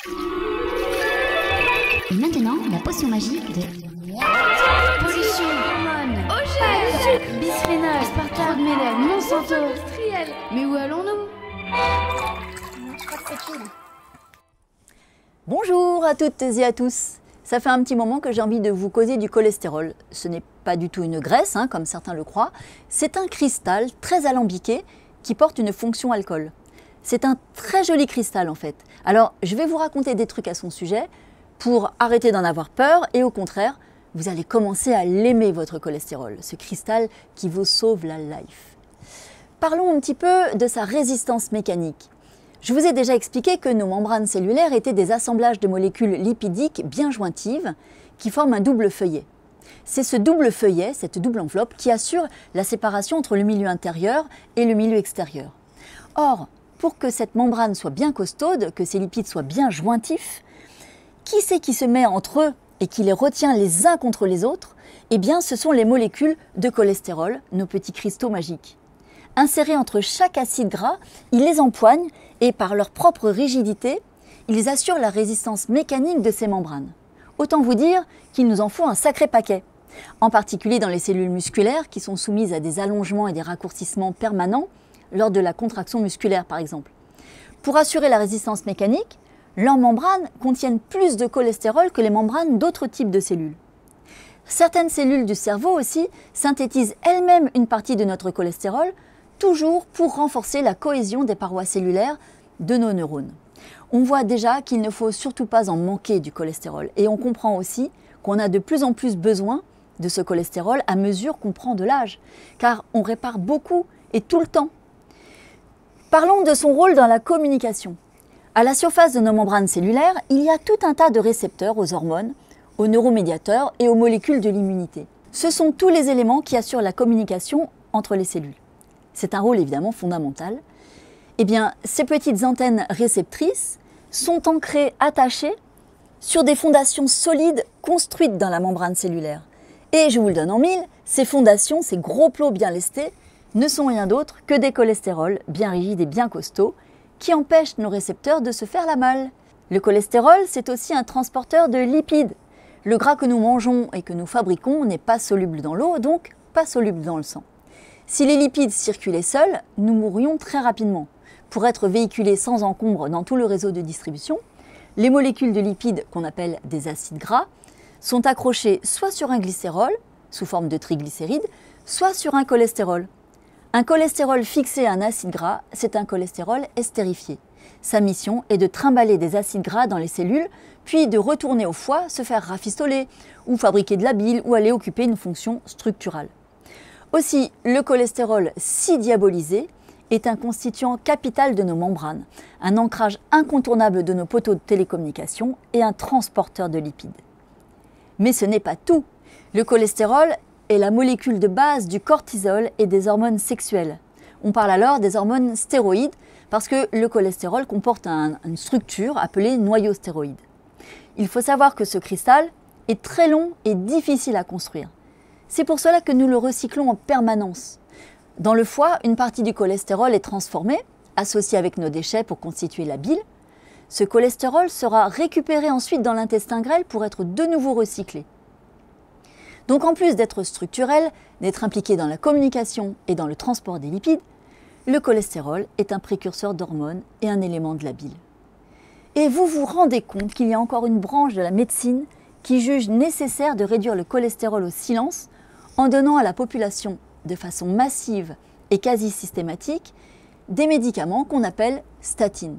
Et maintenant, la potion magique de... Pollution, hormones, OGM, bisphénol, aspartame, mélène, Monsanto, industriel. Mais où allons-nous? Je crois que c'est tout là. Bonjour à toutes et à tous. Ça fait un petit moment que j'ai envie de vous causer du cholestérol. Ce n'est pas du tout une graisse, comme certains le croient. C'est un cristal très alambiqué qui porte une fonction alcool. C'est un très joli cristal en fait. Alors je vais vous raconter des trucs à son sujet pour arrêter d'en avoir peur et au contraire, vous allez commencer à l'aimer votre cholestérol, ce cristal qui vous sauve la life. Parlons un petit peu de sa résistance mécanique. Je vous ai déjà expliqué que nos membranes cellulaires étaient des assemblages de molécules lipidiques bien jointives qui forment un double feuillet. C'est ce double feuillet, cette double enveloppe, qui assure la séparation entre le milieu intérieur et le milieu extérieur. Or, pour que cette membrane soit bien costaude, que ces lipides soient bien jointifs, qui c'est qui se met entre eux et qui les retient les uns contre les autres? Eh bien, ce sont les molécules de cholestérol, nos petits cristaux magiques. Insérés entre chaque acide gras, ils les empoignent et par leur propre rigidité, ils assurent la résistance mécanique de ces membranes. Autant vous dire qu'il nous en faut un sacré paquet, en particulier dans les cellules musculaires qui sont soumises à des allongements et des raccourcissements permanents lors de la contraction musculaire par exemple. Pour assurer la résistance mécanique, leurs membranes contiennent plus de cholestérol que les membranes d'autres types de cellules. Certaines cellules du cerveau aussi synthétisent elles-mêmes une partie de notre cholestérol, toujours pour renforcer la cohésion des parois cellulaires de nos neurones. On voit déjà qu'il ne faut surtout pas en manquer du cholestérol et on comprend aussi qu'on a de plus en plus besoin de ce cholestérol à mesure qu'on prend de l'âge, car on répare beaucoup et tout le temps. Parlons de son rôle dans la communication. À la surface de nos membranes cellulaires, il y a tout un tas de récepteurs aux hormones, aux neuromédiateurs et aux molécules de l'immunité. Ce sont tous les éléments qui assurent la communication entre les cellules. C'est un rôle évidemment fondamental. Eh bien, ces petites antennes réceptrices sont ancrées, attachées sur des fondations solides construites dans la membrane cellulaire. Et je vous le donne en mille, ces fondations, ces gros plots bien lestés, ne sont rien d'autre que des cholestérols bien rigides et bien costauds qui empêchent nos récepteurs de se faire la malle. Le cholestérol, c'est aussi un transporteur de lipides. Le gras que nous mangeons et que nous fabriquons n'est pas soluble dans l'eau, donc pas soluble dans le sang. Si les lipides circulaient seuls, nous mourrions très rapidement. Pour être véhiculés sans encombre dans tout le réseau de distribution, les molécules de lipides, qu'on appelle des acides gras, sont accrochées soit sur un glycérol, sous forme de triglycérides, soit sur un cholestérol. Un cholestérol fixé à un acide gras, c'est un cholestérol estérifié. Sa mission est de trimballer des acides gras dans les cellules, puis de retourner au foie, se faire rafistoler, ou fabriquer de la bile, ou aller occuper une fonction structurale. Aussi, le cholestérol si diabolisé est un constituant capital de nos membranes, un ancrage incontournable de nos poteaux de télécommunication et un transporteur de lipides. Mais ce n'est pas tout. Le cholestérol est la molécule de base du cortisol et des hormones sexuelles. On parle alors des hormones stéroïdes parce que le cholestérol comporte une structure appelée noyau stéroïde. Il faut savoir que ce cristal est très long et difficile à construire. C'est pour cela que nous le recyclons en permanence. Dans le foie, une partie du cholestérol est transformée, associée avec nos déchets pour constituer la bile. Ce cholestérol sera récupéré ensuite dans l'intestin grêle pour être de nouveau recyclé. Donc en plus d'être structurel, d'être impliqué dans la communication et dans le transport des lipides, le cholestérol est un précurseur d'hormones et un élément de la bile. Et vous vous rendez compte qu'il y a encore une branche de la médecine qui juge nécessaire de réduire le cholestérol au silence en donnant à la population, de façon massive et quasi systématique, des médicaments qu'on appelle statines.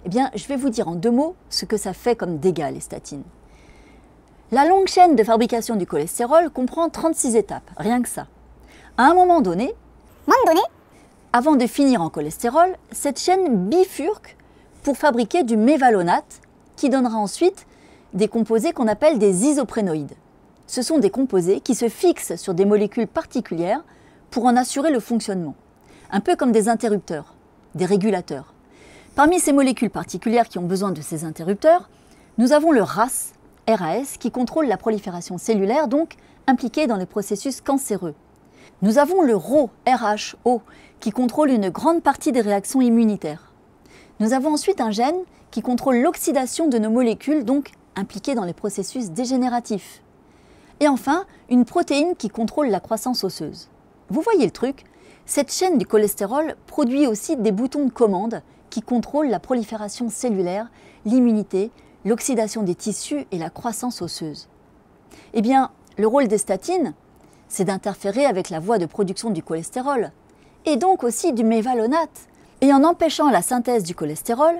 Eh bien, je vais vous dire en 2 mots ce que ça fait comme dégâts, les statines. La longue chaîne de fabrication du cholestérol comprend 36 étapes, rien que ça. À un moment donné, avant de finir en cholestérol, cette chaîne bifurque pour fabriquer du mévalonate qui donnera ensuite des composés qu'on appelle des isoprénoïdes. Ce sont des composés qui se fixent sur des molécules particulières pour en assurer le fonctionnement, un peu comme des interrupteurs, des régulateurs. Parmi ces molécules particulières qui ont besoin de ces interrupteurs, nous avons le RAS, qui contrôle la prolifération cellulaire, donc impliqué dans les processus cancéreux. Nous avons le RHO, qui contrôle une grande partie des réactions immunitaires. Nous avons ensuite un gène qui contrôle l'oxydation de nos molécules, donc impliqué dans les processus dégénératifs. Et enfin, une protéine qui contrôle la croissance osseuse. Vous voyez le truc? Cette chaîne du cholestérol produit aussi des boutons de commande qui contrôlent la prolifération cellulaire, l'immunité, l'oxydation des tissus et la croissance osseuse. Eh bien, le rôle des statines, c'est d'interférer avec la voie de production du cholestérol, et donc aussi du mévalonate. Et en empêchant la synthèse du cholestérol,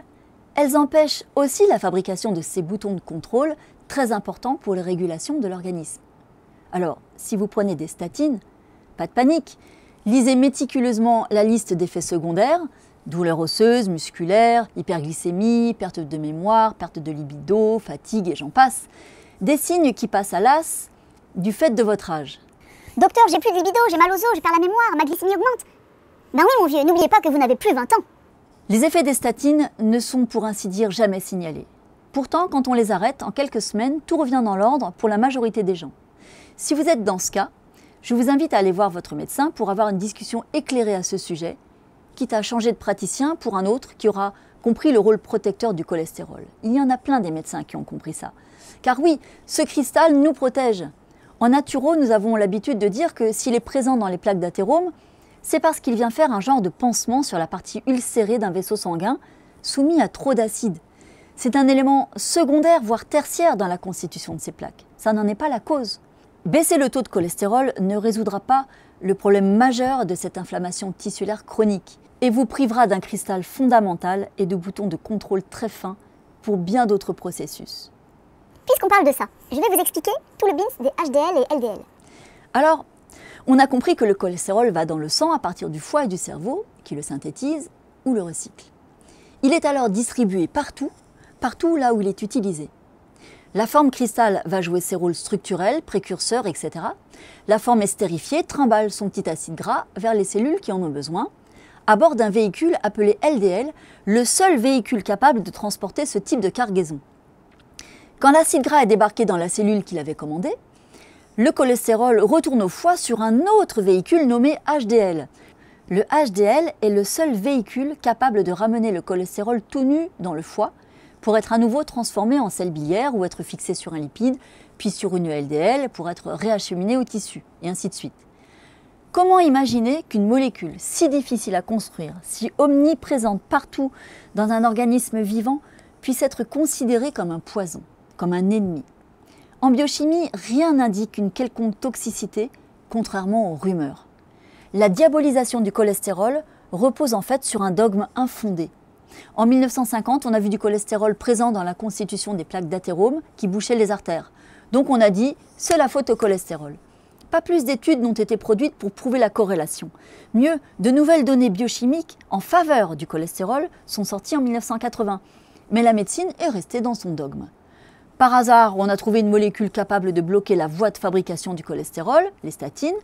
elles empêchent aussi la fabrication de ces boutons de contrôle très importants pour la régulation de l'organisme. Alors, si vous prenez des statines, pas de panique, lisez méticuleusement la liste d'effets secondaires, douleurs osseuses, musculaires, hyperglycémie, perte de mémoire, perte de libido, fatigue et j'en passe. Des signes qui passent à l'as du fait de votre âge. Docteur, j'ai plus de libido, j'ai mal aux os, je perds la mémoire, ma glycémie augmente. Ben oui mon vieux, n'oubliez pas que vous n'avez plus 20 ans. Les effets des statines ne sont pour ainsi dire jamais signalés. Pourtant, quand on les arrête, en quelques semaines, tout revient dans l'ordre pour la majorité des gens. Si vous êtes dans ce cas, je vous invite à aller voir votre médecin pour avoir une discussion éclairée à ce sujet, quitte à changer de praticien pour un autre qui aura compris le rôle protecteur du cholestérol. Il y en a plein des médecins qui ont compris ça. Car oui, ce cristal nous protège. En naturo, nous avons l'habitude de dire que s'il est présent dans les plaques d'athérome, c'est parce qu'il vient faire un genre de pansement sur la partie ulcérée d'un vaisseau sanguin soumis à trop d'acide. C'est un élément secondaire, voire tertiaire dans la constitution de ces plaques. Ça n'en est pas la cause. Baisser le taux de cholestérol ne résoudra pas le problème majeur de cette inflammation tissulaire chronique et vous privera d'un cristal fondamental et de boutons de contrôle très fins pour bien d'autres processus. Puisqu'on parle de ça, je vais vous expliquer tout le bins des HDL et LDL. Alors, on a compris que le cholestérol va dans le sang à partir du foie et du cerveau, qui le synthétise ou le recycle. Il est alors distribué partout là où il est utilisé. La forme cristal va jouer ses rôles structurels, précurseurs, etc. La forme estérifiée trimballe son petit acide gras vers les cellules qui en ont besoin, à bord d'un véhicule appelé LDL, le seul véhicule capable de transporter ce type de cargaison. Quand l'acide gras est débarqué dans la cellule qu'il avait commandée, le cholestérol retourne au foie sur un autre véhicule nommé HDL. Le HDL est le seul véhicule capable de ramener le cholestérol tout nu dans le foie pour être à nouveau transformé en sel biliaire ou être fixé sur un lipide, puis sur une LDL pour être réacheminé au tissu, et ainsi de suite. Comment imaginer qu'une molécule si difficile à construire, si omniprésente partout dans un organisme vivant, puisse être considérée comme un poison, comme un ennemi? En biochimie, rien n'indique une quelconque toxicité, contrairement aux rumeurs. La diabolisation du cholestérol repose en fait sur un dogme infondé. En 1950, on a vu du cholestérol présent dans la constitution des plaques d'athérome qui bouchaient les artères. Donc on a dit, c'est la faute au cholestérol. Pas plus d'études n'ont été produites pour prouver la corrélation. Mieux, de nouvelles données biochimiques en faveur du cholestérol sont sorties en 1980. Mais la médecine est restée dans son dogme. Par hasard, on a trouvé une molécule capable de bloquer la voie de fabrication du cholestérol, les statines.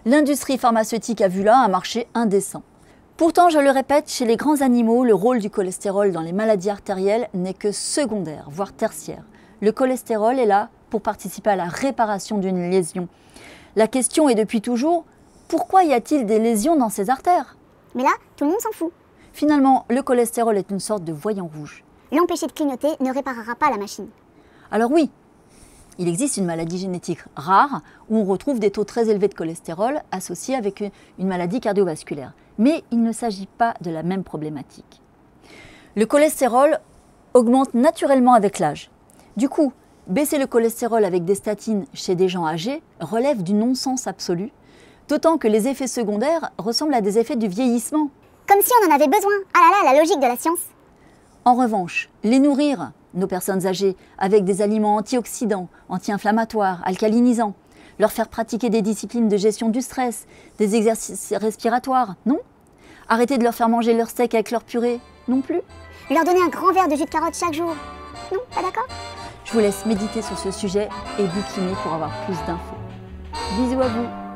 L'industrie pharmaceutique a vu là un marché indécent. Pourtant, je le répète, chez les grands animaux, le rôle du cholestérol dans les maladies artérielles n'est que secondaire, voire tertiaire. Le cholestérol est là pour participer à la réparation d'une lésion. La question est depuis toujours, pourquoi y a-t-il des lésions dans ces artères? Mais là, tout le monde s'en fout. Finalement, le cholestérol est une sorte de voyant rouge. L'empêcher de clignoter ne réparera pas la machine. Alors oui, il existe une maladie génétique rare où on retrouve des taux très élevés de cholestérol associés avec une maladie cardiovasculaire. Mais il ne s'agit pas de la même problématique. Le cholestérol augmente naturellement avec l'âge. Du coup, baisser le cholestérol avec des statines chez des gens âgés relève du non-sens absolu, d'autant que les effets secondaires ressemblent à des effets du vieillissement. Comme si on en avait besoin. Ah là là, la logique de la science. En revanche, les nourrir, nos personnes âgées, avec des aliments antioxydants, anti-inflammatoires, alcalinisants, leur faire pratiquer des disciplines de gestion du stress, des exercices respiratoires, non? Arrêter de leur faire manger leur steak avec leur purée, non plus? Leur donner un grand verre de jus de carotte chaque jour. Non, pas d'accord? Je vous laisse méditer sur ce sujet et bouquiner pour avoir plus d'infos. Bisous à vous!